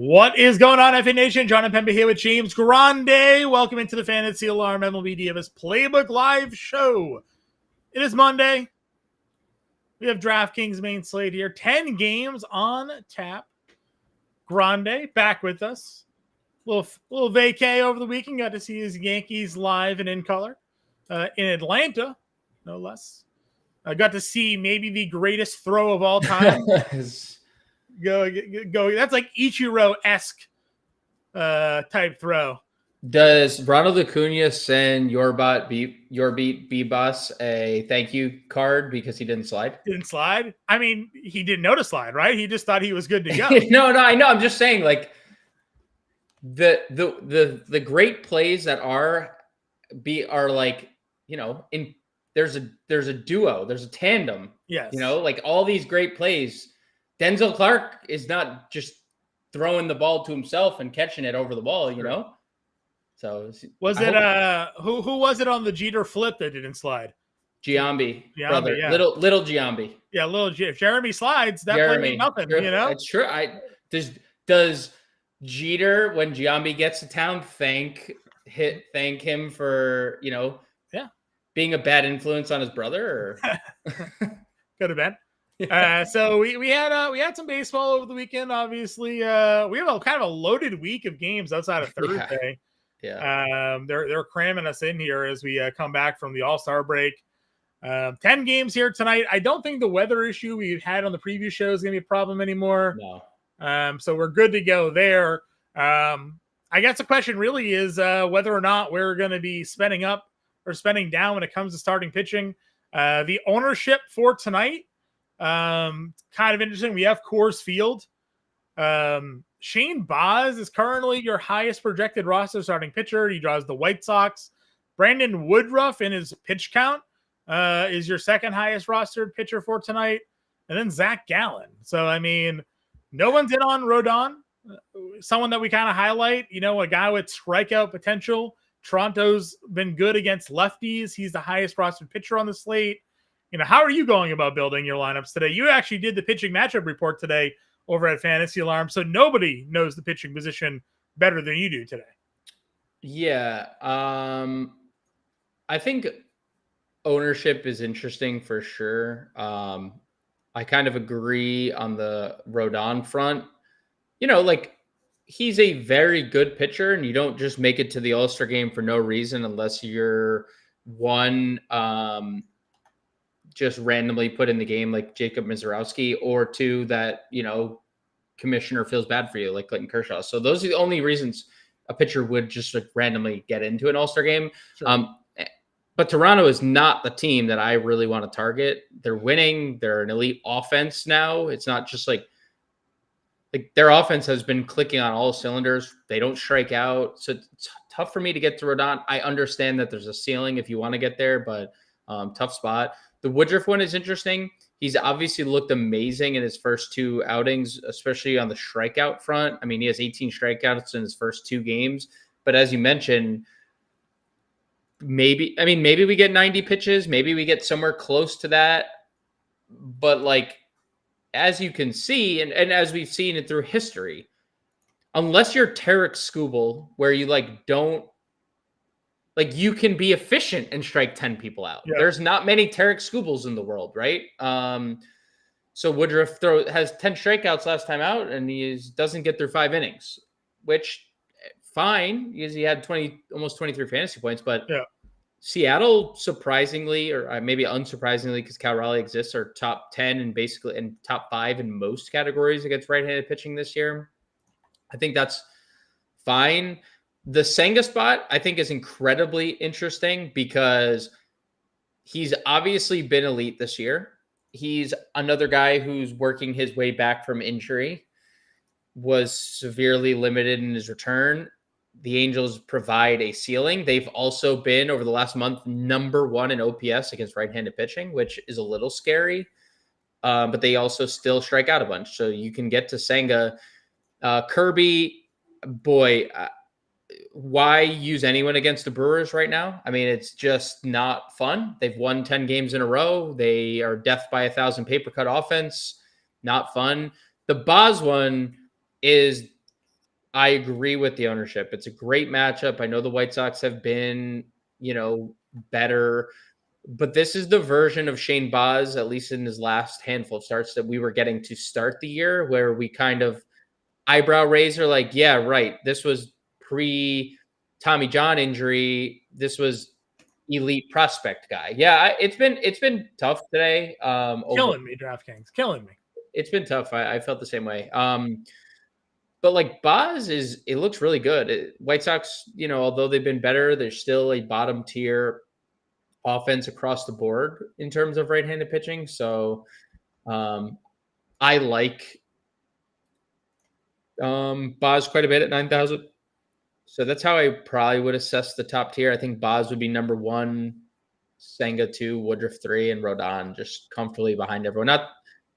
What is going on, FA Nation? John and Pemba here with James Grande. Welcome into the Fantasy Alarm MLB DFS Playbook live show. It is Monday. We have DraftKings main slate here. 10 games on tap. Grande back with us. Little vacay over the weekend. Got to see his Yankees live and in color in Atlanta, no less. I got to see maybe the greatest throw of all time. Go. That's like Ichiro-esque type throw. Does Ronald Acuna send your beat B-Bus a thank you card because he didn't slide? Didn't slide? I mean, he didn't know to slide, right? He just thought he was good to go. No, I know. I'm just saying, like, the great plays that are like, you know, there's a duo, there's a tandem. Yes. You know, like all these great plays. Denzel Clark is not just throwing the ball to himself and catching it over the ball, you know? So was it who was it on the Jeter flip that didn't slide? Giambi, brother. Yeah. Little Giambi. Yeah, little if Jeremy slides, that play means nothing, you know? It's true. Does Jeter, when Giambi gets to town, thank him for, you know, being a bad influence on his brother? Or could have been. So we had some baseball over the weekend. Obviously, we have a kind of a loaded week of games outside of Thursday. Yeah. They're cramming us in here as we come back from the All-Star break. 10 games here tonight. I don't think the weather issue we had on the preview show is going to be a problem anymore. No. So we're good to go there. I guess the question really is whether or not we're going to be spending up or spending down when it comes to starting pitching. The ownership for tonight, kind of interesting. We have Coors Field. Shane Baz is currently your highest projected roster starting pitcher. He draws the White Sox. Brandon Woodruff in his pitch count is your second highest rostered pitcher for tonight. And then Zach Gallen. So, I mean, no one's in on Rodon. Someone that we kind of highlight, you know, a guy with strikeout potential. Toronto's been good against lefties. He's the highest rostered pitcher on the slate. You know, how are you going about building your lineups today? You actually did the pitching matchup report today over at Fantasy Alarm, so nobody knows the pitching position better than you do today. Yeah. I think ownership is interesting for sure. I kind of agree on the Rodon front. You know, like, he's a very good pitcher, and you don't just make it to the All-Star game for no reason unless you're one, just randomly put in the game like Jacob Mizorowski, or two, that, you know, commissioner feels bad for you like Clayton Kershaw. So those are the only reasons a pitcher would just like randomly get into an All-Star game. Sure. But Toronto is not the team that I really want to target. They're winning. They're an elite offense now. It's not just like their offense has been clicking on all cylinders. They don't strike out. So it's tough for me to get to Rodon. I understand that there's a ceiling if you want to get there, but tough spot. The Woodruff one is interesting. He's obviously looked amazing in his first two outings, especially on the strikeout front. I mean, he has 18 strikeouts in his first two games. But as you mentioned, maybe we get 90 pitches. Maybe we get somewhere close to that. But, like, as you can see, and as we've seen it through history, unless you're Tarek Skubal, where you, like, don't, like, you can be efficient and strike 10 people out. Yeah. There's not many Tarek Skubals in the world, right? So Woodruff has 10 strikeouts last time out, and he doesn't get through 5 innings, which fine, because he had almost 23 fantasy points. But yeah. Seattle, surprisingly, or maybe unsurprisingly, because Cal Raleigh exists, are top 10 and top 5 in most categories against right-handed pitching this year. I think that's fine. The Senga spot, I think, is incredibly interesting because he's obviously been elite this year. He's another guy who's working his way back from injury, was severely limited in his return. The Angels provide a ceiling. They've also been, over the last month, #1 in OPS against right-handed pitching, which is a little scary. But they also still strike out a bunch. So you can get to Senga. Kirby, boy, why use anyone against the Brewers right now? I mean, it's just not fun. They've won 10 games in a row. They are death by 1,000 paper cut offense. Not fun. The Boz one is I agree with the ownership. It's a great matchup. I know the White Sox have been, better, but this is the version of Shane Baz, at least in his last handful of starts, that we were getting to start the year, where we kind of eyebrow raiser, like, yeah, right. This was pre Tommy John injury. This was elite prospect guy. Yeah, it's been tough today. Killing me, DraftKings, killing me. It's been tough. I felt the same way. But like Baz it looks really good. White Sox, although they've been better, they're still a bottom tier offense across the board in terms of right-handed pitching. So I like Baz quite a bit at 9,000. So that's how I probably would assess the top tier. I think Baz would be number 1, Senga 2, Woodruff 3, and Rodon just comfortably behind everyone.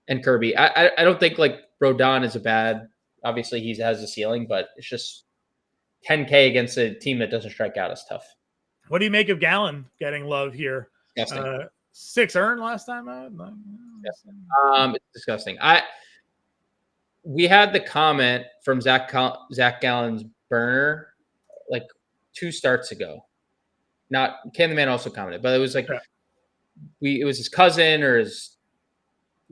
And Kirby. I don't think like Rodon is a bad. Obviously, he has a ceiling, but it's just 10K against a team that doesn't strike out is tough. What do you make of Gallen getting love here? 6 earned last time out. It's disgusting. We had the comment from Zach Gallen's burner like 2 starts ago. Not Ken the Man also commented, but it was like it was his cousin or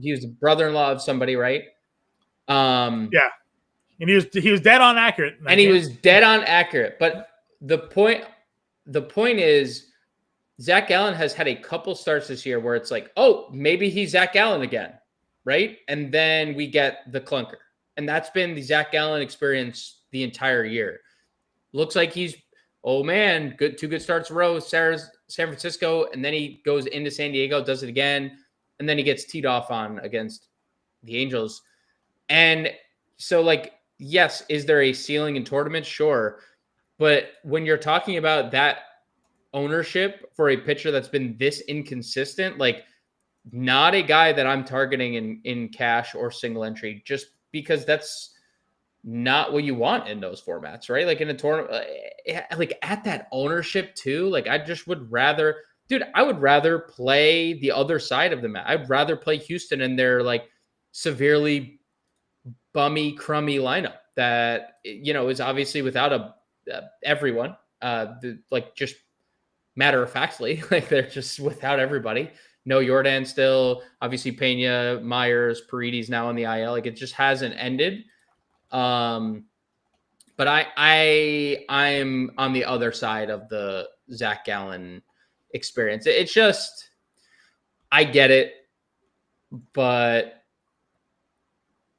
he was the brother-in-law of somebody, right? Yeah. And he was dead on accurate. And he was dead on accurate. But the point is Zach Gallen has had a couple starts this year where it's like, oh, maybe he's Zach Gallen again, right? And then we get the clunker. And that's been the Zach Gallen experience the entire year. Looks like he's, oh man, 2 good starts in a row, San Francisco, and then he goes into San Diego, does it again, and then he gets teed off on against the Angels. And so, like, yes, is there a ceiling in tournaments? Sure. But when you're talking about that ownership for a pitcher that's been this inconsistent, like, not a guy that I'm targeting in cash or single entry, just because that's not what you want in those formats, right? Like in a tournament, like at that ownership too, like I just would rather, dude, I would rather play the other side of the match. I'd rather play Houston in their like severely bummy, crummy lineup that, is obviously without everyone, like just matter of factly, like they're just without everybody. No Jordan still, obviously Pena, Myers, Paredes now on the IL. Like it just hasn't ended. But I'm on the other side of the Zach Gallen experience. It's just, I get it, but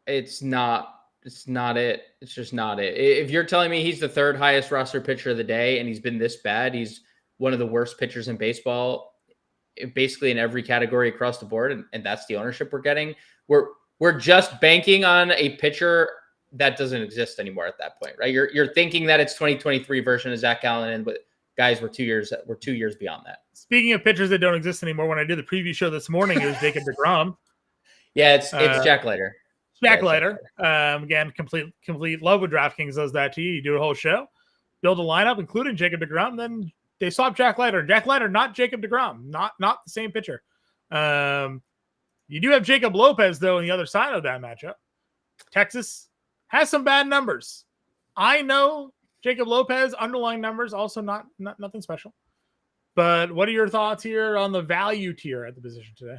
it's not it. It's just not it. If you're telling me he's the 3rd highest roster pitcher of the day and he's been this bad, he's one of the worst pitchers in baseball, basically in every category across the board, and that's the ownership we're getting. We're just banking on a pitcher that doesn't exist anymore at that point, right? You're thinking that it's 2023 version of Zach Gallen, and but guys, we're 2 years beyond that. Speaking of pitchers that don't exist anymore, when I did the preview show this morning, it was Jacob deGrom. Yeah, it's Jack Leiter. Jack Leiter. Again, complete love with DraftKings does that to you. You do a whole show, build a lineup, including Jacob deGrom, then they swap Jack Leiter. Jack Leiter, not Jacob deGrom, not the same pitcher. You do have Jacob Lopez, though, on the other side of that matchup. Texas has some bad numbers. I know Jacob Lopez, underlying numbers, also not nothing special. But what are your thoughts here on the value tier at the position today?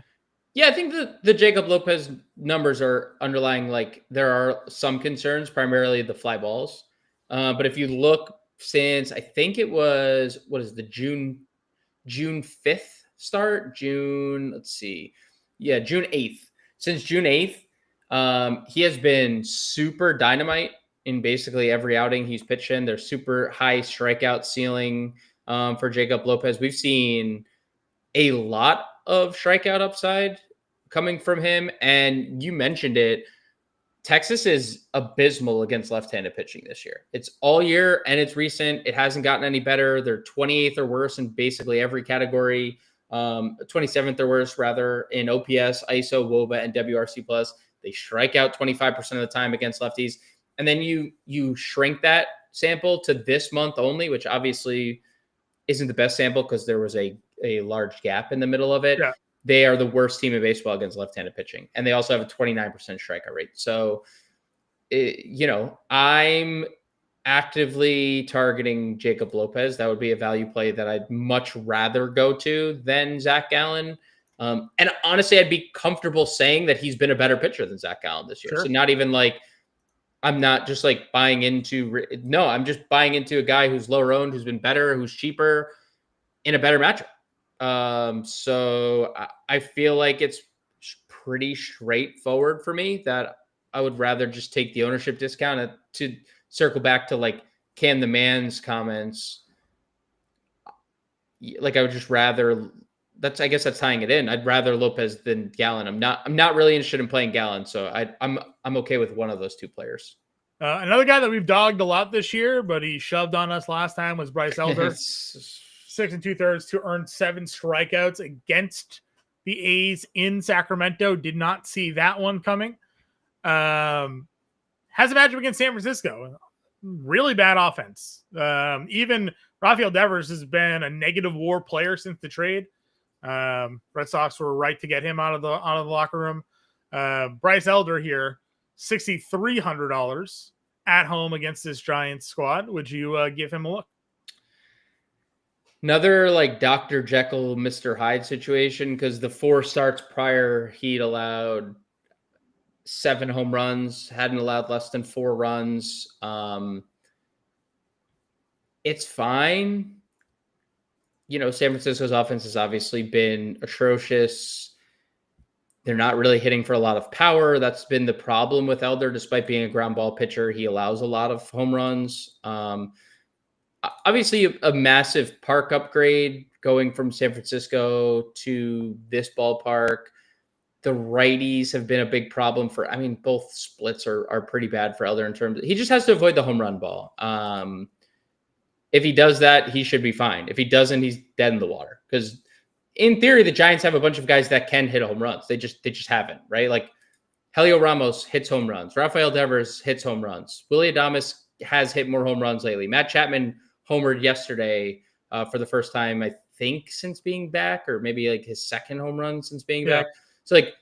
Yeah, I think the Jacob Lopez numbers are underlying, like, there are some concerns, primarily the fly balls. But if you look since, I think it was, what is the June 5th start? Let's see. Yeah, June 8th. Since June 8th, he has been super dynamite in basically every outing he's pitched in. There's super high strikeout ceiling for Jacob Lopez. We've seen a lot of strikeout upside coming from him. And you mentioned it. Texas is abysmal against left-handed pitching this year. It's all year and it's recent. It hasn't gotten any better. They're 28th or worse in basically every category. 27th or worse, rather, in OPS, ISO, WOBA, and WRC+. They strike out 25% of the time against lefties. And then you shrink that sample to this month only, which obviously isn't the best sample because there was a large gap in the middle of it. Yeah. They are the worst team in baseball against left-handed pitching. And they also have a 29% strikeout rate. So, I'm actively targeting Jacob Lopez. That would be a value play that I'd much rather go to than Zach Gallen. And honestly, I'd be comfortable saying that he's been a better pitcher than Zach Gallen this year. Sure. So not even like, I'm not just like buying into, no, I'm just buying into a guy who's lower owned, who's been better, who's cheaper in a better matchup. So I feel like it's pretty straightforward for me that I would rather just take the ownership discount. To circle back to like Cam the Man's comments, like I would just rather, I guess that's tying it in. I'd rather Lopez than Gallen. I'm not really interested in playing Gallen, so I'm okay with one of those two players. Another guy that we've dogged a lot this year, but he shoved on us last time, was Bryce Elder. 6 2/3 to earn 7 strikeouts against the A's in Sacramento. Did not see that one coming. Has a matchup against San Francisco. Really bad offense. Even Rafael Devers has been a negative WAR player since the trade. Red Sox were right to get him out of the locker room. Bryce Elder here, $6,300 at home against this Giants squad. Would you give him a look? Another like Dr. Jekyll, Mr. Hyde situation, because the 4 starts prior, he'd allowed 7 home runs, hadn't allowed less than 4 runs. It's fine. San Francisco's offense has obviously been atrocious. They're not really hitting for a lot of power. That's been the problem with Elder. Despite being a ground ball pitcher, he allows a lot of home runs. Obviously, a massive park upgrade going from San Francisco to this ballpark. The righties have been a big problem both splits are pretty bad for Elder in terms of, he just has to avoid the home run ball. If he does that, he should be fine. If he doesn't, he's dead in the water. Because in theory, the Giants have a bunch of guys that can hit home runs. They just haven't, right? Like Helio Ramos hits home runs. Rafael Devers hits home runs. Willy Adames has hit more home runs lately. Matt Chapman homered yesterday for the first time, I think, since being back, or maybe like his second home run since being back. So like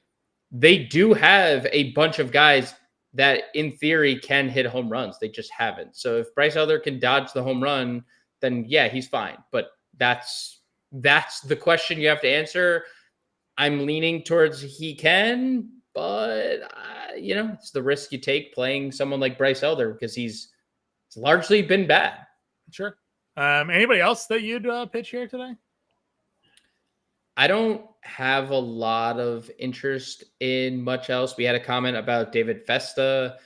they do have a bunch of guys that in theory can hit home runs. They just haven't. So if Bryce Elder can dodge the home run, then yeah, he's fine. But that's the question you have to answer. I'm leaning towards he can, but it's the risk you take playing someone like Bryce Elder because he's largely been bad. Sure. Anybody else that you'd pitch here today? I don't have a lot of interest in much else. We had a comment about David Festa.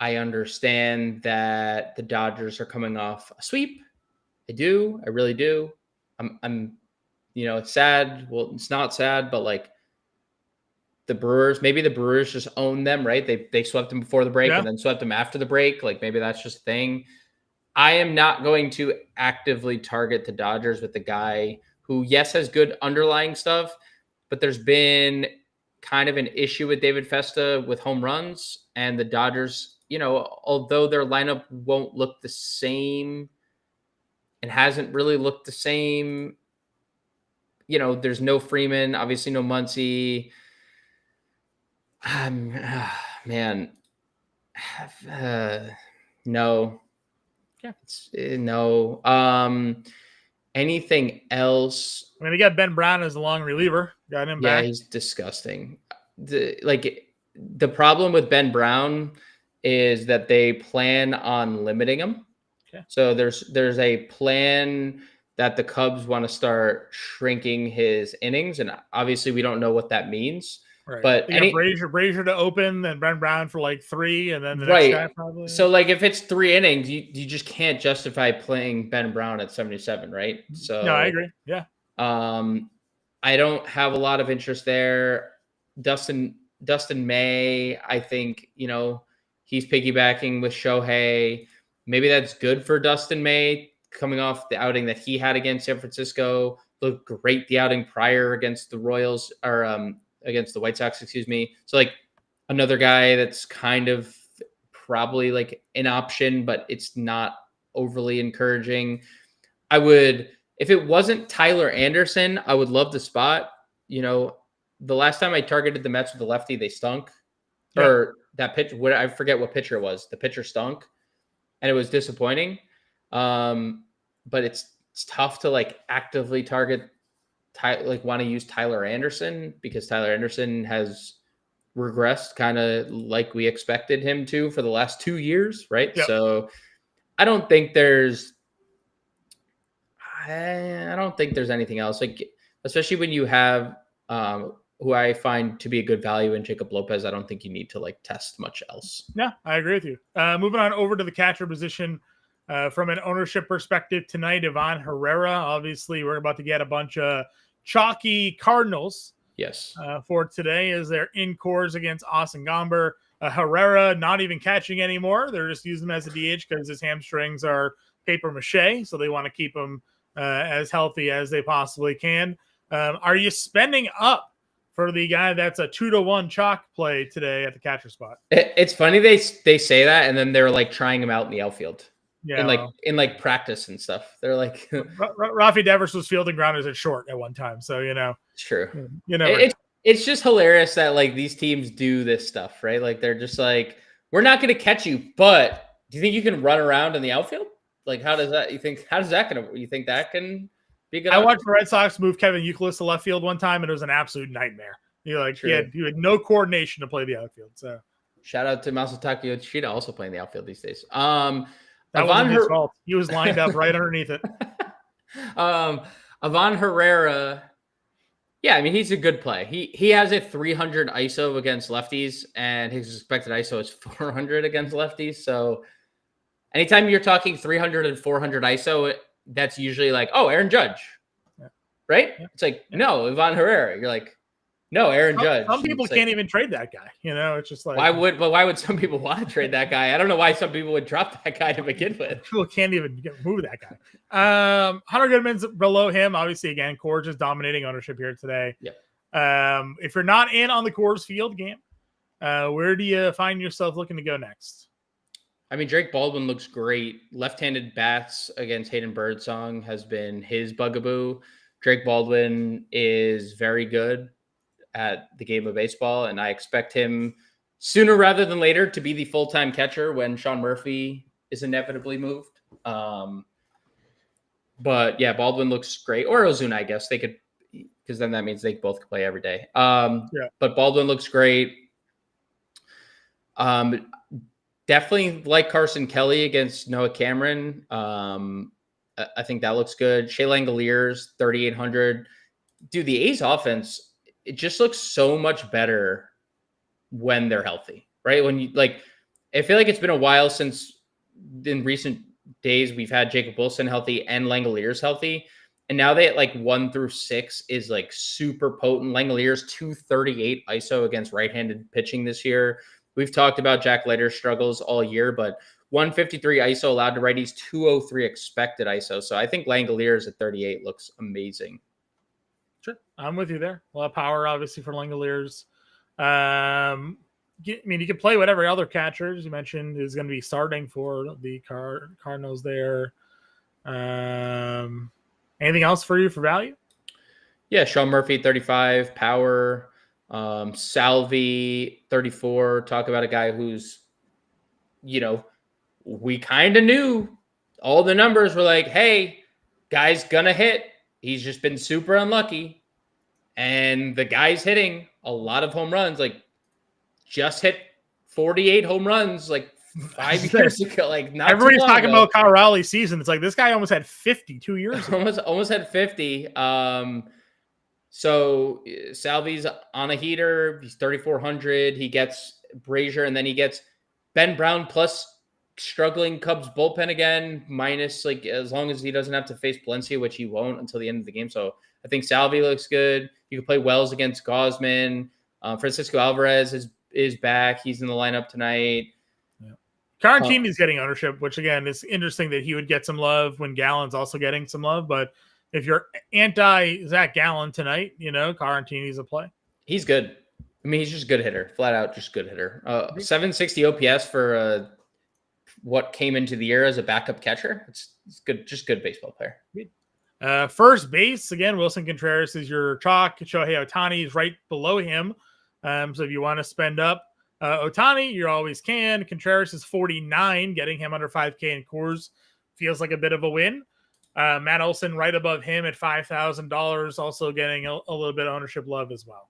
I understand that the Dodgers are coming off a sweep. I do. I really do. I'm it's sad. Well, it's not sad, but like maybe the Brewers just own them, right? They swept them before the break and then swept them after the break. Like maybe that's just a thing. I am not going to actively target the Dodgers with the guy who, yes, has good underlying stuff, but there's been kind of an issue with David Festa with home runs, and the Dodgers, although their lineup won't look the same and hasn't really looked the same, there's no Freeman, obviously no Muncy. Man, no. Yeah. No. Anything else? We got Ben Brown as a long reliever. Got him back. Yeah, he's disgusting. The problem with Ben Brown is that they plan on limiting him. Okay. So there's a plan that the Cubs want to start shrinking his innings, and obviously we don't know what that means. Right. But Brazier to open, then Ben Brown for like 3, and then the next guy probably. So like if it's 3 innings, you just can't justify playing Ben Brown at 77, right? So no, I agree. Yeah. I don't have a lot of interest there. Dustin May, I think, he's piggybacking with Shohei. Maybe that's good for Dustin May coming off the outing that he had against San Francisco. Looked great the outing prior against the Royals or against the White Sox, excuse me. So like another guy that's kind of probably like an option, but it's not overly encouraging. If it wasn't Tyler Anderson, I would love the spot. The last time I targeted the Mets with the lefty, they stunk. Yeah. Or that pitch, I forget what pitcher it was. The pitcher stunk. and it was disappointing. But it's tough to like actively target, want to use Tyler Anderson, because Tyler Anderson has regressed kind of like we expected him to for the last 2 years, right? Yep. So I don't think there's anything else, like, especially when you have who I find to be a good value in Jacob Lopez. I don't think you need to like test much else. Yeah, I agree with you. Moving on over to the catcher position. From an ownership perspective tonight, Ivan Herrera. Obviously, we're about to get a bunch of chalky Cardinals. Yes. For today, as they're in cores against Austin Gomber. Herrera not even catching anymore. They're just using him as a DH because his hamstrings are paper mache, so they want to keep him as healthy as they possibly can. Are you spending up for the guy that's a 2-1 chalk play today at the catcher spot? It's funny they say that, and then they're like trying him out in the outfield. Yeah, in practice and stuff. They're like Rafi Devers was fielding grounders at short at one time, so it's true. It's just hilarious that like these teams do this stuff, right? Like they're just like, we're not going to catch you, but do you think you can run around in the outfield? Like, you think that can be good? I watched the Red Sox move Kevin Youkilis to left field one time, and it was an absolute nightmare. He had no coordination to play the outfield. So shout out to Masataka Yoshida, also playing the outfield these days. That wasn't his fault. He was lined up right underneath it. Ivan Herrera, yeah, I mean, he's a good play. He has a 300 ISO against lefties, and his expected ISO is 400 against lefties. So anytime you're talking 300 and 400 ISO, that's usually like, oh, Aaron Judge, right? Yeah. It's like, no, Ivan Herrera. You're like, no, Aaron Judge. Some people can't even trade that guy. It's just like, why would some people want to trade that guy? I don't know why some people would drop that guy to begin with. People can't even move that guy. Hunter Goodman's below him. Obviously, again, Coors is dominating ownership here today. Yeah. If you're not in on the Coors Field game, where do you find yourself looking to go next? I mean, Drake Baldwin looks great. Left-handed bats against Hayden Birdsong has been his bugaboo. Drake Baldwin is very good at the game of baseball, and I expect him sooner rather than later to be the full-time catcher when Sean Murphy is inevitably moved. But yeah, Baldwin looks great, or Ozuna, I guess they could, because then that means they both could play every day. But Baldwin looks great. Definitely like Carson Kelly against Noah Cameron. I think that looks good. Shea Langoliers, 3,800. Dude, the A's offense, it just looks so much better when they're healthy, right? When you I feel like it's been a while since in recent days we've had Jacob Wilson healthy and Langoliers healthy. And now they at 1 through 6 is super potent. Langoliers 238 ISO against right-handed pitching this year. We've talked about Jack Leiter's struggles all year, but 153 ISO allowed to righties, 203 expected ISO. So I think Langoliers at 38 looks amazing. Sure, I'm with you there. A lot of power, obviously, for Langoliers. I mean, you can play whatever other catchers you mentioned is going to be starting for the Cardinals there. Anything else for you for value? Yeah, Sean Murphy, 35, power. Salvi, 34. Talk about a guy who's, we kind of knew all the numbers were like, hey, guy's gonna hit. He's just been super unlucky. And the guy's hitting a lot of home runs, just hit 48 home runs 5 years ago. Not everybody's talking about Kyle Rowley's season. It's like this guy almost had 50 2 years ago. almost had 50. So Salvi's on a heater. He's 3,400. He gets Brazier, and then he gets Ben Brown plus struggling Cubs bullpen again, minus as long as he doesn't have to face Palencia, which he won't until the end of the game. So I think Salvi looks good. You can play Wells against Gausman. Francisco Alvarez is back. He's in the lineup tonight. Yeah. Carantini's getting ownership, which again is interesting that he would get some love when Gallen's also getting some love. But if you're anti Zach Gallen tonight, Carantini's a play. He's good. I mean, he's just a good hitter, flat out, just good hitter. 760 OPS for what came into the year as a backup catcher. It's good, just good baseball player. First base, again, Wilson Contreras is your chalk. Shohei Ohtani is right below him. So if you want to spend up, Otani, you always can. Contreras is 49, getting him under 5K in Coors feels like a bit of a win. Matt Olson right above him at $5,000, also getting a little bit of ownership love as well.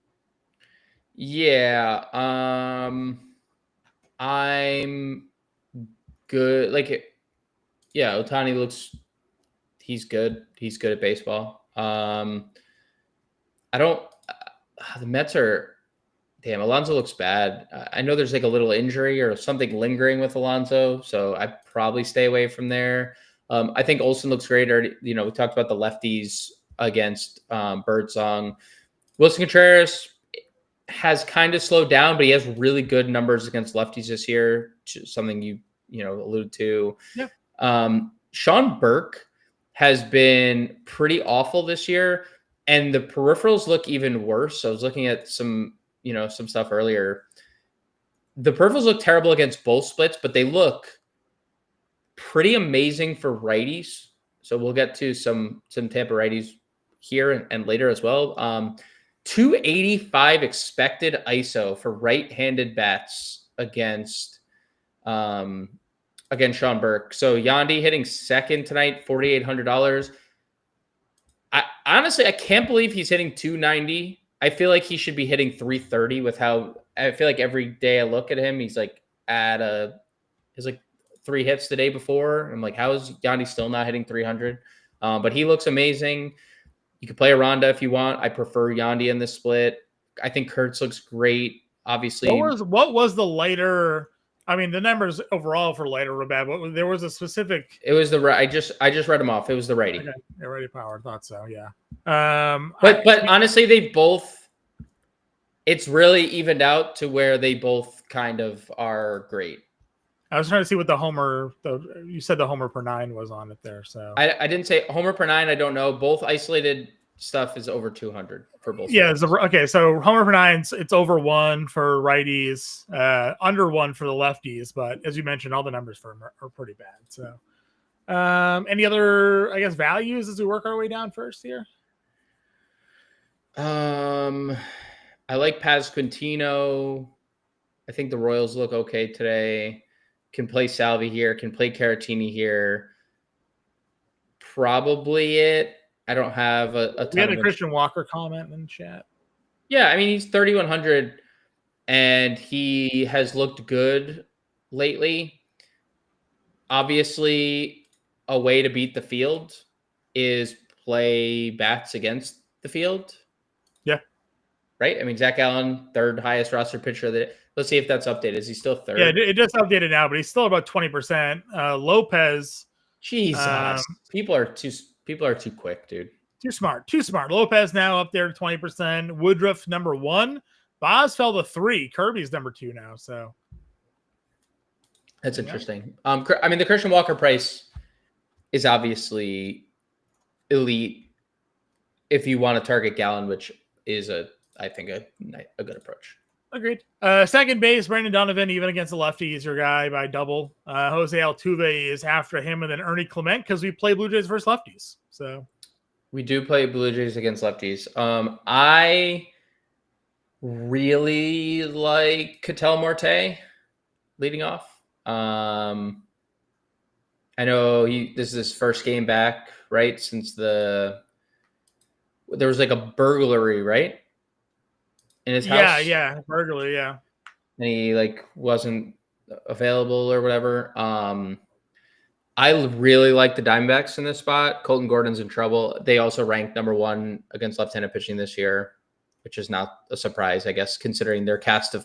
Yeah, I'm good. Yeah, Otani looks. He's good. He's good at baseball. I don't. The Mets are. Damn, Alonso looks bad. I know there's like a little injury or something lingering with Alonso, so I probably stay away from there. I think Olsen looks great. Or, we talked about the lefties against Birdsong. Wilson Contreras has kind of slowed down, but he has really good numbers against lefties this year. Something you alluded to. Yeah. Sean Burke has been pretty awful this year, and the peripherals look even worse. So I was looking at some stuff earlier. The peripherals look terrible against both splits, but they look pretty amazing for righties. So we'll get to some Tampa righties here and later as well. 285 expected ISO for right-handed bats against Sean Burke. So Yandy hitting second tonight, $4,800. Honestly, I can't believe he's hitting 290. I feel like he should be hitting 330 with how I feel like every day I look at him, he's like his 3 hits the day before. I'm like, how is Yandy still not hitting 300? But he looks amazing. You can play Aranda if you want. I prefer Yandy in this split. I think Kurtz looks great. Obviously, what was the lighter? I mean, the numbers overall for lighter were bad. There was a specific. It was I just read them off. It was the righty. Okay. Yeah, righty power. Thought so. Yeah. But honestly, they both. It's really evened out to where they both kind of are great. I was trying to see what the homer. You said the homer per 9 was on it there. So I didn't say homer per 9. I don't know. Both isolated stuff is over 200 for both. Yeah. Okay. So homer per 9, it's over 1 for righties, under 1 for the lefties. But as you mentioned, all the numbers for them are pretty bad. So, any other, I guess, values as we work our way down first here? I like Pasquantino. I think the Royals look okay today. Can play Salvi here. Can play Caratini here. Probably it. I don't have a ton. We had a Christian Walker comment in the chat. Yeah, I mean, he's 3,100, and he has looked good lately. Obviously, a way to beat the field is play bats against the field. Yeah. Right? I mean, Zach Allen, 3rd highest roster pitcher. Let's see if that's updated. Is he still 3rd? Yeah, it just updated now, but he's still about 20%. Lopez. Jesus. People are too quick, dude. Too smart. Lopez now up there to 20%. Woodruff number 1. Boz fell to 3. Kirby's number 2 now. So that's interesting. I mean, the Christian Walker price is obviously elite if you want to target Gallen, which is I think a good approach. Agreed. Second base, Brandon Donovan, even against the lefty, is your guy by double. Jose Altuve is after him, and then Ernie Clement, because we play Blue Jays versus lefties. So we do play Blue Jays against lefties. I really like Ketel Marte leading off. I know this is his first game back, right? Since there was like a burglary, right? In his house. Yeah, burglary, yeah. And he wasn't available or whatever. I really like the Diamondbacks in this spot. Colton Gordon's in trouble. They also ranked number 1 against left-handed pitching this year, which is not a surprise, I guess, considering their cast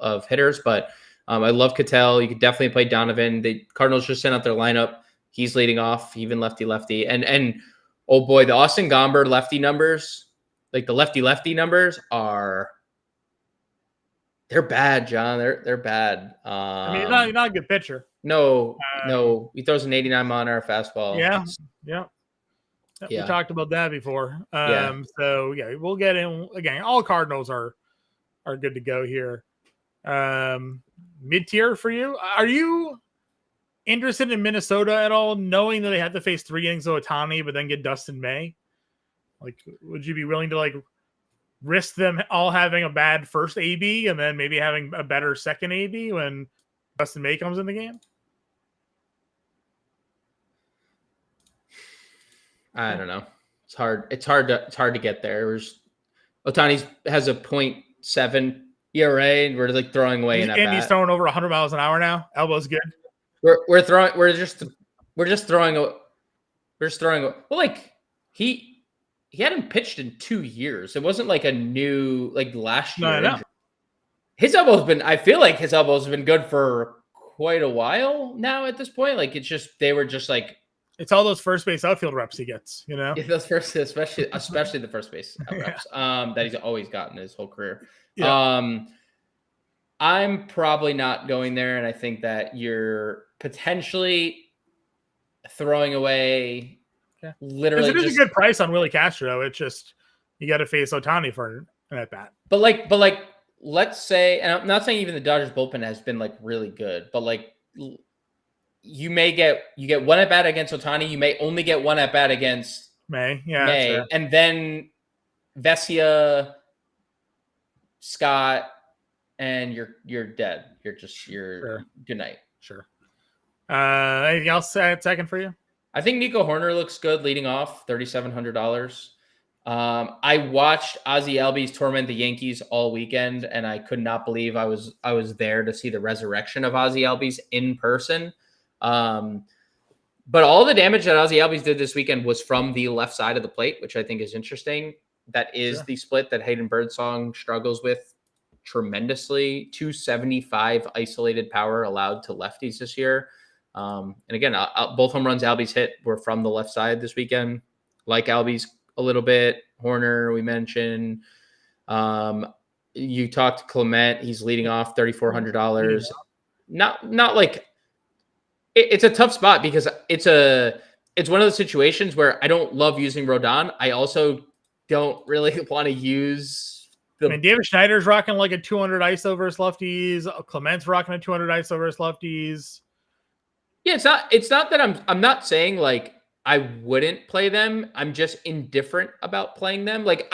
of hitters. But I love Ketel. You could definitely play Donovan. The Cardinals just sent out their lineup. He's leading off, even lefty. And oh boy, the Austin Gomber lefty numbers, like the lefty numbers they're bad, John. They're bad. I mean, you're not a good pitcher. No. He throws an 89 mile-an-hour fastball. Yeah. We talked about that before. So yeah, we'll get in again. All Cardinals are good to go here. Mid-tier for you. Are you interested in Minnesota at all, knowing that they have to face 3 innings of Otani, but then get Dustin May? Would you be willing to risk them all having a bad first AB and then maybe having a better second AB when Dustin May comes in the game? I don't know. It's hard. It's hard to get there. Ohtani has a 0.7 ERA, and we're like throwing away an at bat. He's throwing over 100 miles an hour now. Elbow's good. We're just throwing. Well, like he hadn't pitched in 2 years. It wasn't like a new like last year. No. His elbow's been. I feel like his elbow's been good for quite a while now. At this point, like they were just like. It's all those first base outfield reps he gets, you know. Yeah, those first, especially the first base reps that he's always gotten his whole career. Yeah. I'm probably not going there, and I think that you're potentially throwing away literally. It is a good price on Willie Castro. It's just you got to face Ohtani for an at bat. But like, let's say, and I'm not saying even the Dodgers bullpen has been like really good, but like. You get one at bat against Ohtani. You may only get one at bat against May, and then Vesia, Scott, and you're dead. You're good night. Sure. Anything else second for you? I think Nico Horner looks good leading off, $3,700. I watched Ozzie Albies torment the Yankees all weekend, and I could not believe I was there to see the resurrection of Ozzie Albies in person. But all the damage that Ozzie Albies did this weekend was from the left side of the plate, which I think is interesting. That is the split that Hayden Birdsong struggles with tremendously. 275 isolated power allowed to lefties this year. And again, both home runs Albies hit were from the left side this weekend. Like Albies a little bit. Horner, we mentioned. You talked to Clement. He's leading off $3,400. Not like it's a tough spot because it's one of those situations where I don't love using Rodon. I also don't really want to use David Schneider's rocking like a 200 ISO versus lefties. Clement's rocking a 200 ISO versus lefties. Yeah, it's not that I'm not saying like I wouldn't play them. I'm just indifferent about playing them. Like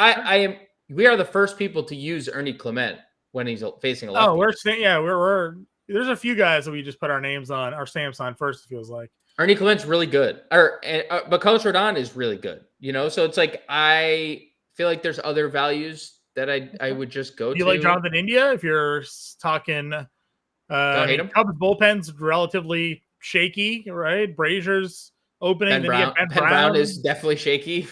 we are the first people to use Ernie Clement when he's facing a lefty. Oh, we're there's a few guys that we just put our stamps on first. It feels like Ernie Clement's really good, but Carlos Rodon is really good. You know, so it's like I feel like there's other values that I would just go to. You like Jonathan India if you're talking. Don't hate him. Cubs bullpen's relatively shaky, right? Brazier's opening. Ben Brown is definitely shaky.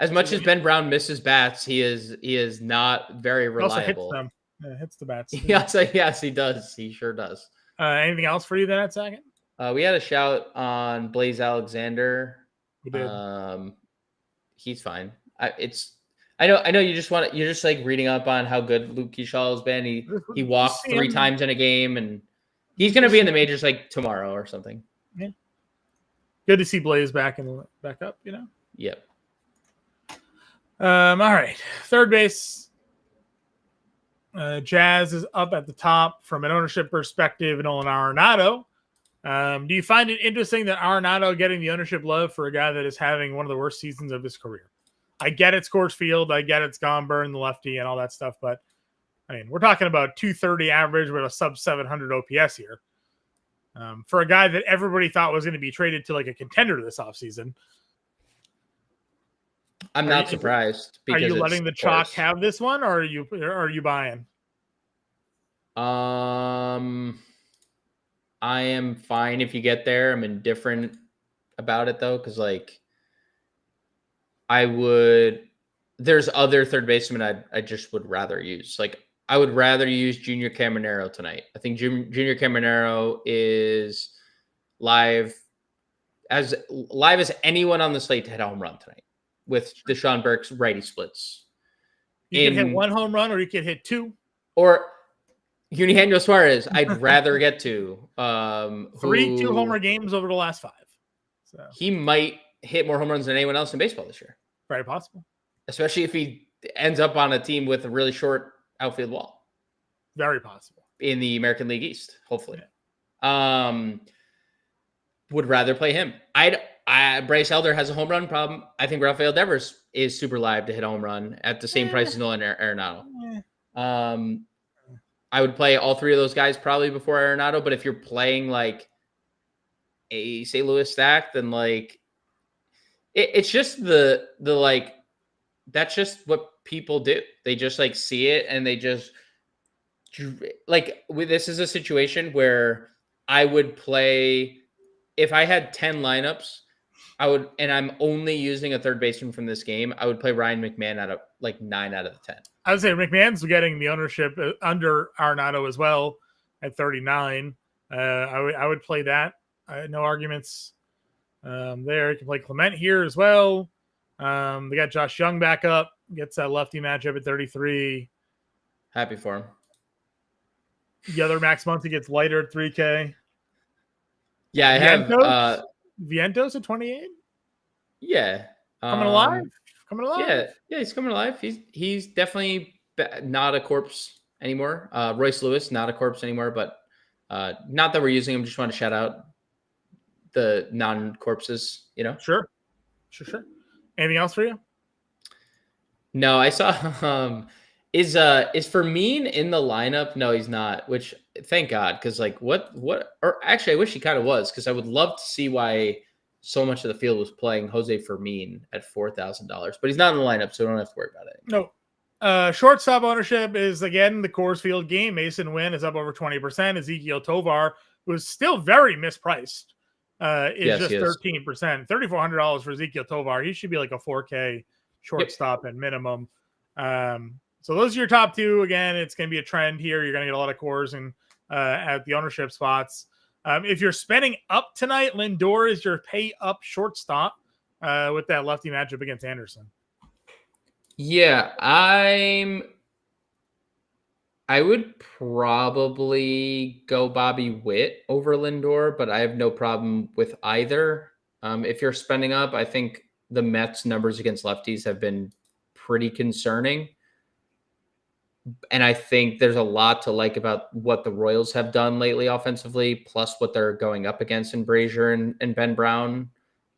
As much as Ben Brown misses bats, he is not very reliable. He also hits them. Hits the bats. Yes, he does. He sure does. Anything else for you then at second? We had a shout on Blaze Alexander. We did. He's fine. I know you're just like reading up on how good Luke Keyshaw has been. He walked 3 times in a game, and he's going to be in the majors like tomorrow or something. Yeah. Good to see Blaze back up. You know. Yep. All right. Third base. Jazz is up at the top from an ownership perspective. Nolan Arenado. Do you find it interesting that Arenado getting the ownership love for a guy that is having one of the worst seasons of his career? I get it's Coors Field. I get it's Gomber, the lefty, and all that stuff. But I mean, we're talking about 230 average with a sub 700 OPS here. For a guy that everybody thought was going to be traded to like a contender this offseason. I'm not surprised. Are you letting the chalk have this one, or are you buying? I am fine if you get there. I'm indifferent about it though, because like there's other third basemen I just would rather use. Like I would rather use Junior Caminero tonight. I think Junior Caminero is live as anyone on the slate to hit a home run tonight with Deshaun Burke's righty splits. You can hit 1 home run, or you can hit 2. Or Eugenio Suarez, I'd rather get to. 3 2-homer games over the last 5. So he might hit more home runs than anyone else in baseball this year. Very possible. Especially if he ends up on a team with a really short outfield wall. Very possible. In the American League East, hopefully. Yeah. Would rather play him. I Bryce Elder has a home run problem. I think Rafael Devers is super live to hit a home run at the same price as Nolan Arenado. I would play all three of those guys probably before Arenado, but if you're playing like a St. Louis stack, then like it's just the like that's just what people do. They just like see it and they just like this is a situation where I would play if I had 10 lineups. I would, and I'm only using a third baseman from this game. I would play Ryan McMahon out of like 9 out of the 10. I would say McMahon's getting the ownership under Arenado as well at 39. I would play that. No arguments there. You can play Clement here as well. They got Josh Young back up. Gets that lefty matchup at 33. Happy for him. The other Max Muncy gets lighter at 3K. Yeah, I have Vientos at 28. Yeah, coming alive. Yeah, he's coming alive. He's definitely not a corpse anymore. Royce Lewis, not a corpse anymore, but not that we're using him. Just want to shout out the non-corpses. Sure. Anything else for you? No, I saw. Is Fermin in the lineup? No, he's not. Which thank God, because like what? Or actually, I wish he kind of was, because I would love to see why so much of the field was playing Jose Fermin at $4,000, but he's not in the lineup, so we don't have to worry about it. No. Shortstop ownership is again the Coors Field game. Mason Wynn is up over 20%. Ezekiel Tovar, who is still very mispriced, is just 13%. $3,400 for Ezekiel Tovar. He should be like a 4K shortstop at minimum. So those are your top two. Again, it's going to be a trend here. You're going to get a lot of cores and at the ownership spots. If you're spending up tonight, Lindor is your pay up shortstop with that lefty matchup against Anderson. Yeah, I would probably go Bobby Witt over Lindor, but I have no problem with either. If you're spending up, I think the Mets numbers against lefties have been pretty concerning. And I think there's a lot to like about what the Royals have done lately offensively, plus what they're going up against in Brazier and Ben Brown.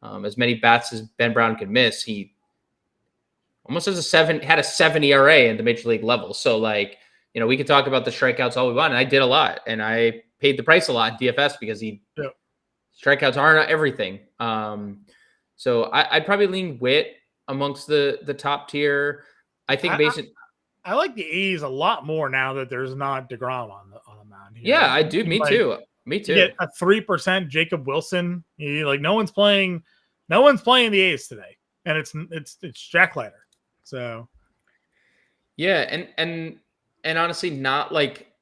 As many bats as Ben Brown could miss, he almost had a 7 ERA at the major league level. So like, we could talk about the strikeouts all we want. And I did a lot, and I paid the price a lot in DFS because strikeouts aren't everything. So I'd probably lean Witt amongst the top tier. I think I like the A's a lot more now that there's not DeGrom on the mound here. Yeah, I do. Me too. You get a 3% Jacob Wilson. No one's playing the A's today, and it's Jack Leiter. So yeah, and honestly, not like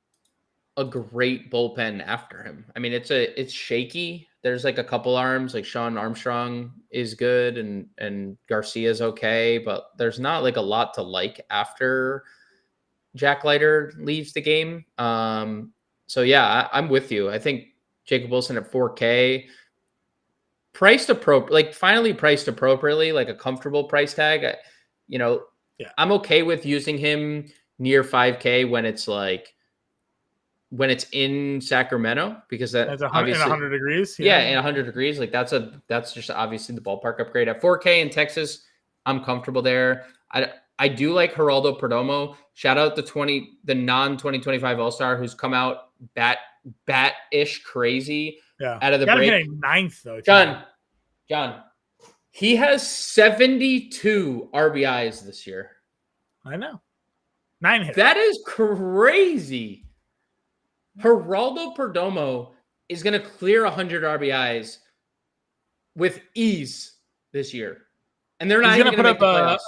a great bullpen after him. I mean, it's shaky. There's like a couple arms, like Sean Armstrong is good and Garcia's okay, but there's not like a lot to like after Jack Leiter leaves the game. So yeah, I'm with you. I think Jacob Wilson at 4K, finally priced appropriately, like a comfortable price tag. I'm okay with using him near 5K when it's in Sacramento, because that's obviously 100 degrees. Yeah, in 100 degrees. Like that's just obviously the ballpark upgrade. At 4K in Texas, I'm comfortable there. I do like Geraldo Perdomo. Shout out the non-2025 All-Star who's come out bat-ish crazy out of the break. Getting ninth though. John, he has 72 RBIs this year. I know. 9 hits. That is crazy. Geraldo Perdomo is going to clear 100 RBIs with ease this year. And they're not even going to make the playoffs.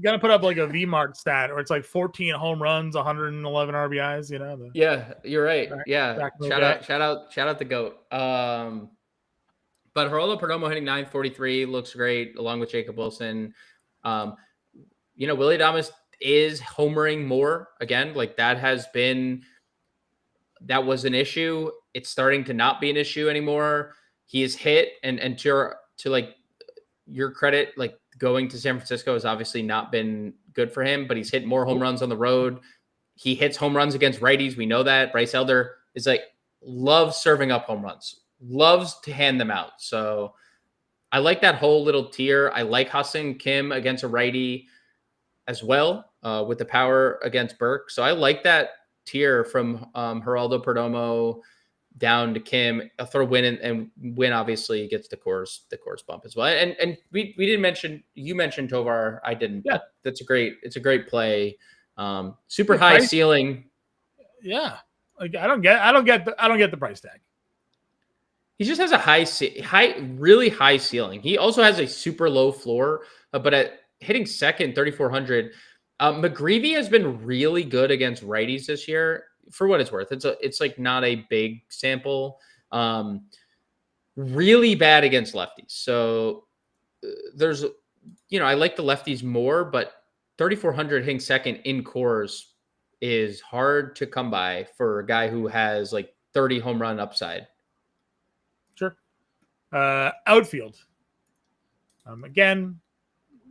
Going to put up like a VMark stat, or it's like 14 home runs, 111 RBIs, Yeah, you're right. Shout out the GOAT. But Geraldo Perdomo hitting 943 looks great, along with Jacob Wilson. Willie Adames is homering more again. Like that was an issue. It's starting to not be an issue anymore. He is hit, and to like your credit, like going to San Francisco has obviously not been good for him, but he's hit more home runs on the road. He hits home runs against righties. We know that. Bryce Elder is loves serving up home runs, loves to hand them out. So I like that whole little tier. I like Hassan Kim against a righty as well, with the power against Burke. So I like that tier from Geraldo Perdomo down to Kim. I'll throw Win, and Win obviously gets the course bump as well. And we didn't mention, you mentioned Tovar, I didn't. Yeah. But it's a great play. Super The high price- ceiling. Yeah. Like I don't get the price tag. He just has a really high ceiling. He also has a super low floor, but at hitting second, 3,400. McGreevy has been really good against righties this year. For what it's worth, it's like not a big sample. Really bad against lefties. So there's, I like the lefties more, but 3,400 hitting second in cores is hard to come by for a guy who has like 30 home run upside. Sure. Outfield. Again,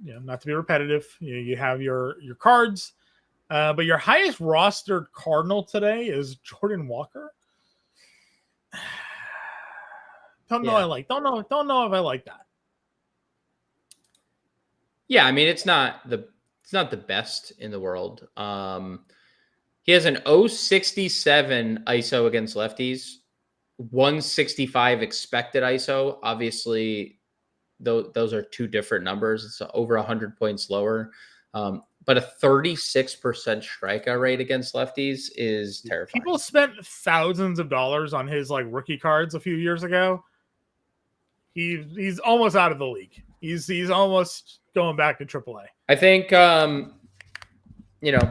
not to be repetitive, you have your cards, but your highest rostered Cardinal today is Jordan Walker. Don't know if I like that. Yeah, I mean it's not the best in the world. He has an 067 ISO against lefties, 165 expected ISO. Obviously, those are two different numbers. It's over 100 points lower. But a 36% strikeout rate against lefties is terrifying. People spent thousands of dollars on his like rookie cards a few years ago. He's almost out of the league. He's almost going back to AAA. I think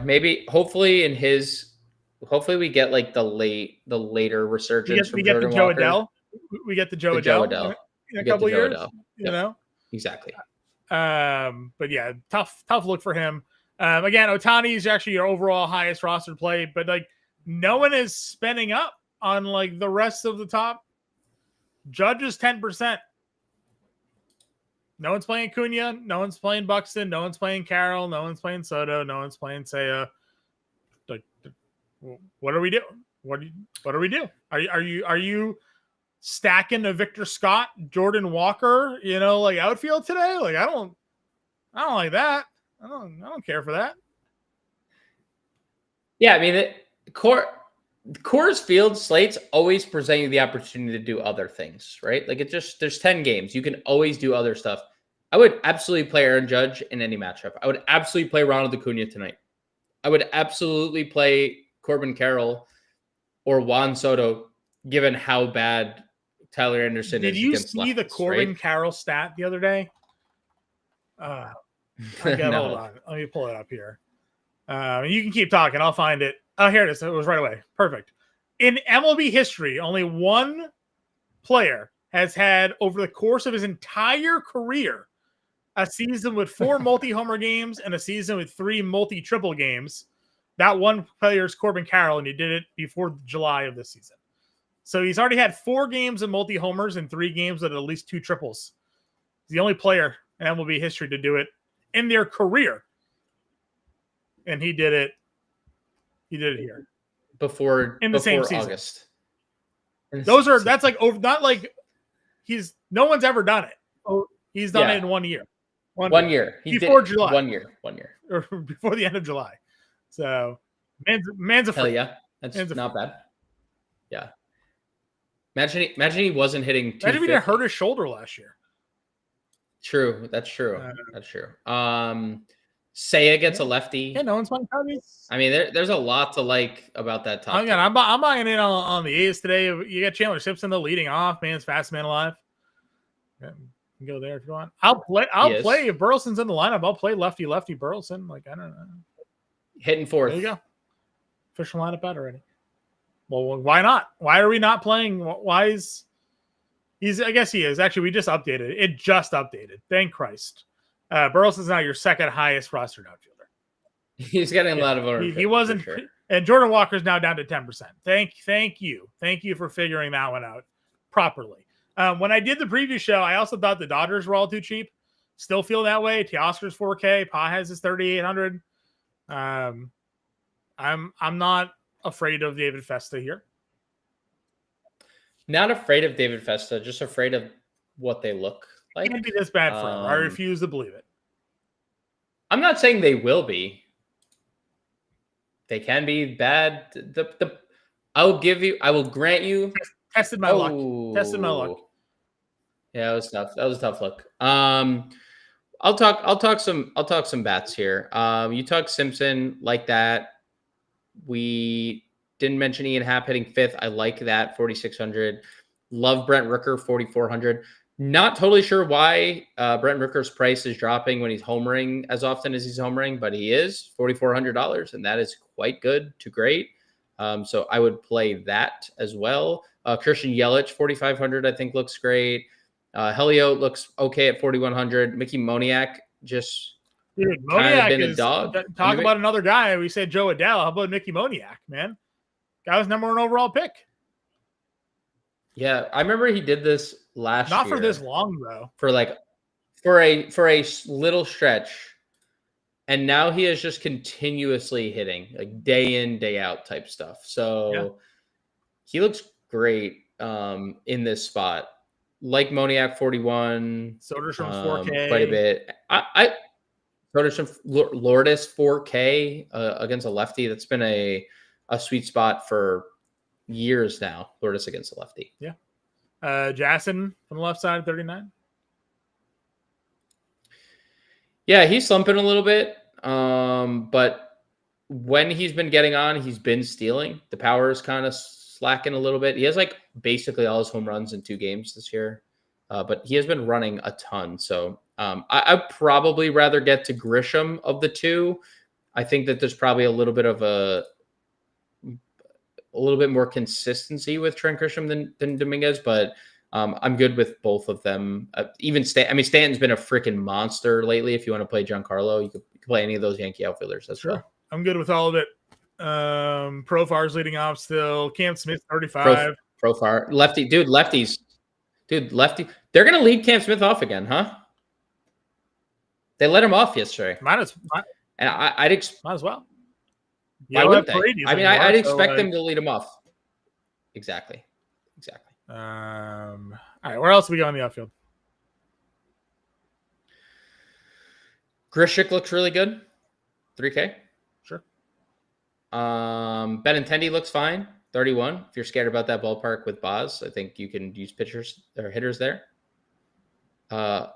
maybe hopefully we get like the later resurgence We get the Joe Adell. We get the Joe Adell in a couple years. You know exactly. But yeah, tough look for him. Again, Ohtani is actually your overall highest rostered play, but like no one is spending up on like the rest of the top. Judge is 10%. No one's playing Cunha. No one's playing Buxton. No one's playing Carroll. No one's playing Soto. No one's playing Seiya. Like, what are we doing? What do we do? Are you stacking a Victor Scott, Jordan Walker, like outfield today? Like I don't like that. I don't care for that. Yeah, I mean, Coors Field slates always present you the opportunity to do other things, right? Like there's 10 games. You can always do other stuff. I would absolutely play Aaron Judge in any matchup. I would absolutely play Ronald Acuna tonight. I would absolutely play Corbin Carroll or Juan Soto, given how bad Tyler Anderson is. Did you see the Corbin Carroll stat the other day? Hold on. Let me pull it up here. You can keep talking. I'll find it. Oh, here it is. It was right away. Perfect. In MLB history, only one player has had, over the course of his entire career, a season with 4 multi-homer games and a season with 3 multi-triple games. That one player is Corbin Carroll, and he did it before July of this season. So he's already had 4 games of multi-homers and 3 games with at least 2 triples. He's the only player in MLB history to do it in their career. And he did it here. Before the same season. August. That's like over, not like no one's ever done it. Oh, he's done it in 1 year. One year. Before July. 1 year. Or before the end of July. So man's a freak. Hell yeah. That's not bad. Yeah. Imagine he wasn't hitting 250. Imagine if he didn't hurt his shoulder last year. True. That's true. That's true. Seiya gets a lefty. Yeah, no one's playing Cubbies. I mean, there's a lot to like about that top. I'm buying in on the A's today. You got Chandler Simpson though leading off. Man's fast man alive. Yeah, you can go there if you want. I'll play if Burleson's in the lineup. I'll play lefty Burleson. Like I don't know. Hitting fourth. There you go. Official lineup out already. Well, why not? Why are we not playing? Why is I guess he is. Actually, we just updated it. It just updated. Thank Christ. Burleson's now your second highest rostered outfielder. He's getting a lot of ownership. He wasn't, sure. And Jordan Walker's now down to 10%. Thank you for figuring that one out properly. When I did the preview show, I also thought the Dodgers were all too cheap. Still feel that way. Teoscar's 4K. Pa has his 3,800. I'm not afraid of David Festa here. Not afraid of David Festa, just afraid of what they look It can't be this bad forever. I refuse to believe it. I'm not saying they will be. They can be bad. I will grant you. Tested my luck. Tested my luck. Yeah, it was tough. That was a tough look. I'll talk some bats here. You talk Simpson like that. We didn't mention Ian Happ hitting 5th. I like that 4,600. Love Brent Rooker 4,400. Not totally sure why Brent Rooker's price is dropping when he's homering as often as he's homering, but he is $4,400, and that is quite good to great. So I would play that as well. Christian Yelich 4,500 I think looks great. Helio looks okay at 4,100. Mickey Moniak just kind of been a dog. Talk about another guy. We said Joe Adele. How about Mickey Moniak, man? Guy was #1 overall pick. Yeah, I remember he did this last year. Not for this long though. For a little stretch, and now he is just continuously hitting, like day in, day out type stuff. So he looks great in this spot. Like Moniak 41, Soderstrom's 4K quite a bit. Soderstrom Lourdes 4K against a lefty. That's been a sweet spot for years now. Lourdes against a lefty. Yeah. Jason from the left side, 39. Yeah, he's slumping a little bit. But when he's been getting on, he's been stealing. The power is kind of slacking a little bit. He has like basically all his home runs in 2 games this year. But he has been running a ton. So I'd probably rather get to Grisham of the 2. I think that there's probably a little bit of a little bit more consistency with Trent Grisham than Dominguez, but I'm good with both of them. Even Stanton's been a freaking monster lately. If you want to play Giancarlo, you could play any of those Yankee outfielders. That's sure. Well. I'm good with all of it. Profar's leading off still. Cam Smith 35. Profar lefty, lefties. Lefty. They're gonna lead Cam Smith off again, huh? They let him off yesterday. Might as well. Why wouldn't they? I mean, I'd expect them to lead him off. Exactly. All right, where else do we go in the outfield? Grishik looks really good. 3K. Sure. Benintendi looks fine. 31. If you're scared about that ballpark with Boz, I think you can use pitchers or hitters there. I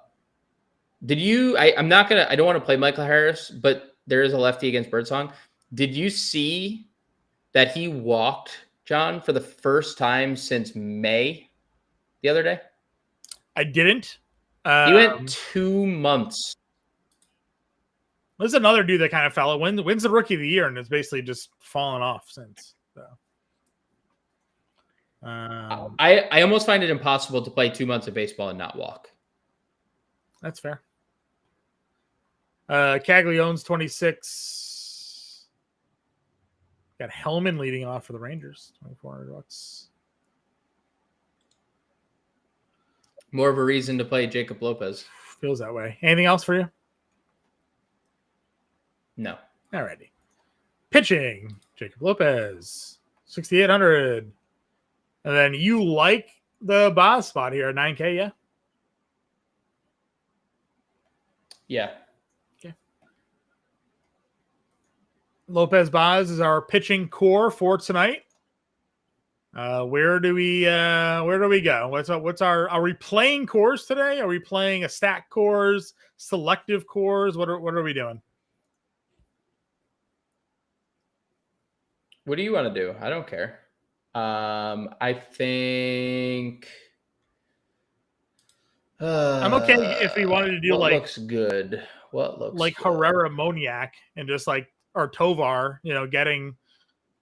don't want to play Michael Harris, but there is a lefty against Birdsong. Did you see that he walked, John, for the first time since May the other day? I didn't. He went 2 months. There's another dude that kind of fell. Wins the Rookie of the Year, and it's basically just fallen off since. So. I almost find it impossible to play 2 months of baseball and not walk. That's fair. Caglione's 26. Got Hellman leading off for the Rangers. $2,400. More of a reason to play Jacob Lopez. Feels that way. Anything else for you? No. Alrighty. Pitching. Jacob Lopez. 6,800. And then you like the Boz spot here at 9K, yeah? Yeah. Okay. Lopez Boz is our pitching core for tonight. Where do we go? Are we playing cores today? Are we playing a stack cores, selective cores? What are we doing? What do you want to do? I don't care. I think I'm okay if we wanted to do what looks good. What looks like good? Herrera Moniak and just like or Tovar, getting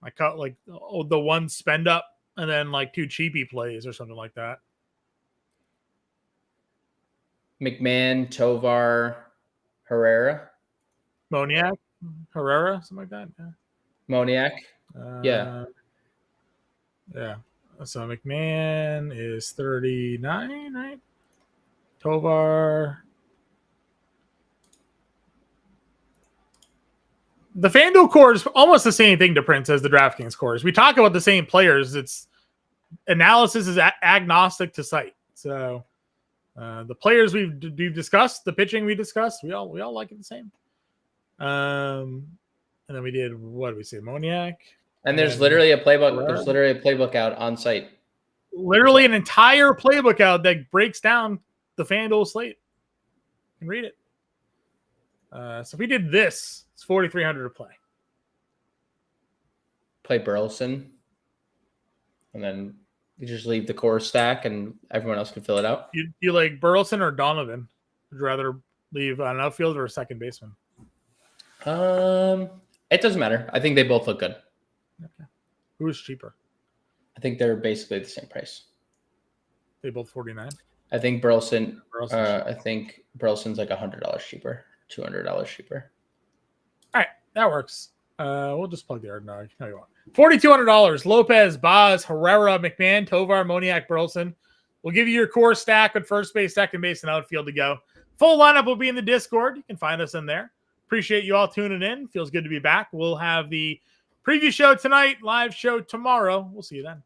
like the one spend up and then like 2 cheapy plays or something like that. McMahon, Tovar, Herrera, Moniak, Herrera, something like that. Yeah. Moniak. Yeah. So McMahon is 39, right? Tovar. The FanDuel core is almost the same thing to Prince as the DraftKings cores. We talk about the same players. Its analysis is agnostic to site. So The players we've discussed, the pitching we discussed, we all like it the same. And then we did, what did we say? Moniak. And there's literally a playbook. There's literally a playbook out on site. Literally an entire playbook out that breaks down the FanDuel slate. You can read it. So if we did this, it's 4,300 to play. Play Burleson. And then you just leave the core stack and everyone else can fill it out. You like Burleson or Donovan? Would you rather leave an outfield or a second baseman? It doesn't matter. I think they both look good. Okay. Who is cheaper? I think they're basically the same price. They both 49. I think Burleson. I think Burleson's like $100 cheaper, $200 cheaper. All right, that works. We'll just plug the yard now. No, you want $4,200. Lopez, Boz, Herrera, McMahon, Tovar, Moniak, Burleson. We'll give you your core stack with first base, second base, and outfield to go. Full lineup will be in the Discord. You can find us in there. Appreciate you all tuning in. Feels good to be back. We'll have the preview show tonight, live show tomorrow. We'll see you then.